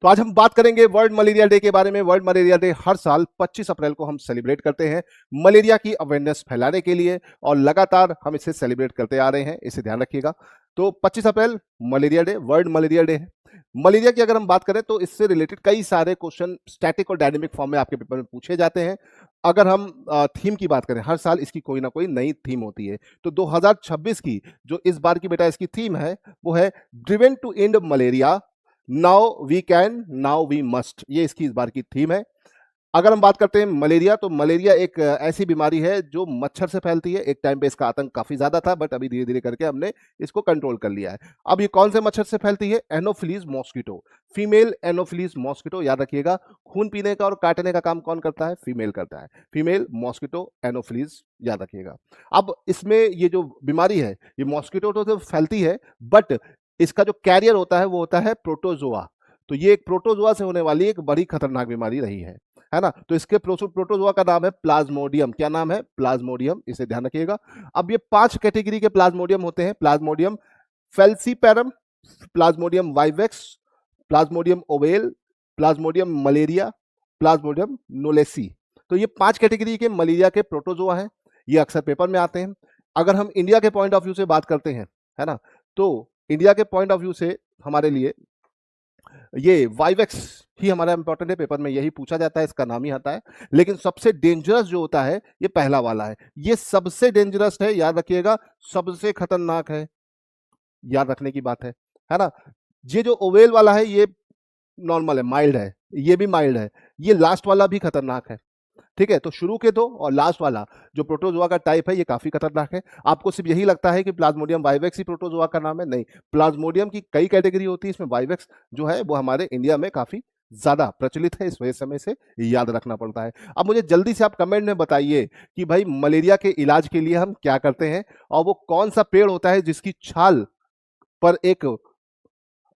तो आज हम बात करेंगे वर्ल्ड मलेरिया डे के बारे में। वर्ल्ड मलेरिया डे हर साल 25 अप्रैल को हम सेलिब्रेट करते हैं मलेरिया की अवेयरनेस फैलाने के लिए, और लगातार हम इसे सेलिब्रेट करते आ रहे हैं, इसे ध्यान रखिएगा। तो 25 अप्रैल malaria day, world malaria day है। मलेरिया की अगर हम बात करें तो इससे रिलेटेड कई सारे क्वेश्चन स्टैटिक और डायनेमिक फॉर्म में आपके पेपर में पूछे जाते हैं। अगर हम थीम की बात करें, हर साल इसकी कोई ना कोई नई थीम होती है। तो 2026 की जो इस बार की बेटा इसकी थीम है वो है driven to end malaria, now we can, now we must. ये इसकी इस बार की थीम है। अगर हम बात करते हैं मलेरिया, तो मलेरिया एक ऐसी बीमारी है जो मच्छर से फैलती है। एक टाइम पे इसका आतंक काफी ज्यादा था, बट अभी धीरे धीरे करके हमने इसको कंट्रोल कर लिया है। अब ये कौन से मच्छर से फैलती है? Anopheles mosquito, female anopheles mosquito. याद रखिएगा, खून पीने का और काटने का काम कौन करता है? फीमेल करता है। फीमेल मॉस्किटो एनोफिलीज, याद रखिएगा। अब इसमें ये जो बीमारी है ये मॉस्किटो तो फैलती है, बट इसका जो कैरियर होता है वो होता है प्रोटोजोआ। तो ये एक प्रोटोजोआ से होने वाली एक बड़ी खतरनाक बीमारी रही है ना। तो इसके प्रोटोजोआ का नाम है प्लाज्मोडियम। क्या नाम है? प्लाज्मोडियम, इसे ध्यान रखिएगा। अब ये 5 कैटेगरी के प्लाज्मोडियम होते हैं। Plasmodium falciparum, plasmodium vivax, plasmodium ovale, plasmodium malariae, plasmodium knowlesi. तो ये 5 कैटेगरी के मलेरिया के प्रोटोजोआ हैं। ये अक्सर पेपर में आते हैं। अगर हम इंडिया के पॉइंट ऑफ व्यू से बात करते हैं, है ना, तो इंडिया के पॉइंट ऑफ व्यू से हमारे लिए ये वाइवेक्स ही हमारा इंपॉर्टेंट है। पेपर में यही पूछा जाता है, इसका नाम ही आता है। लेकिन सबसे डेंजरस जो होता है ये पहला वाला है। ये सबसे डेंजरस है, याद रखिएगा, सबसे खतरनाक है। याद रखने की बात है ना। ये जो ओवेल वाला है ये नॉर्मल है, माइल्ड है। ये भी माइल्ड है। ये लास्ट वाला भी खतरनाक है। ठीक है, तो शुरू के दो और लास्ट वाला जो प्रोटोजोआ का टाइप है ये काफी खतरनाक है। आपको सिर्फ यही लगता है कि प्लाज्मोडियम वाइवेक्स ही प्रोटोजोआ का नाम है? नहीं, प्लाज्मोडियम की कई कैटेगरी होती है, इसमें वाइवेक्स जो है वो हमारे इंडिया में काफी ज्यादा प्रचलित है, इस वजह से हमें इसे याद रखना पड़ता है। अब मुझे जल्दी से आप कमेंट में बताइए कि भाई मलेरिया के इलाज के लिए हम क्या करते हैं, और वो कौन सा पेड़ होता है जिसकी छाल पर एक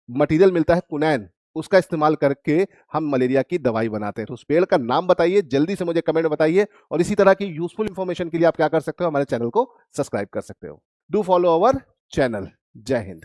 मटेरियल मिलता है कुनैन, उसका इस्तेमाल करके हम मलेरिया की दवाई बनाते हैं। तो उस पेड़ का नाम बताइए, जल्दी से मुझे कमेंट में बताइए। और इसी तरह की यूजफुल इंफॉर्मेशन के लिए आप क्या कर सकते हो? हमारे चैनल को सब्सक्राइब कर सकते हो। Do follow our channel. जय हिंद।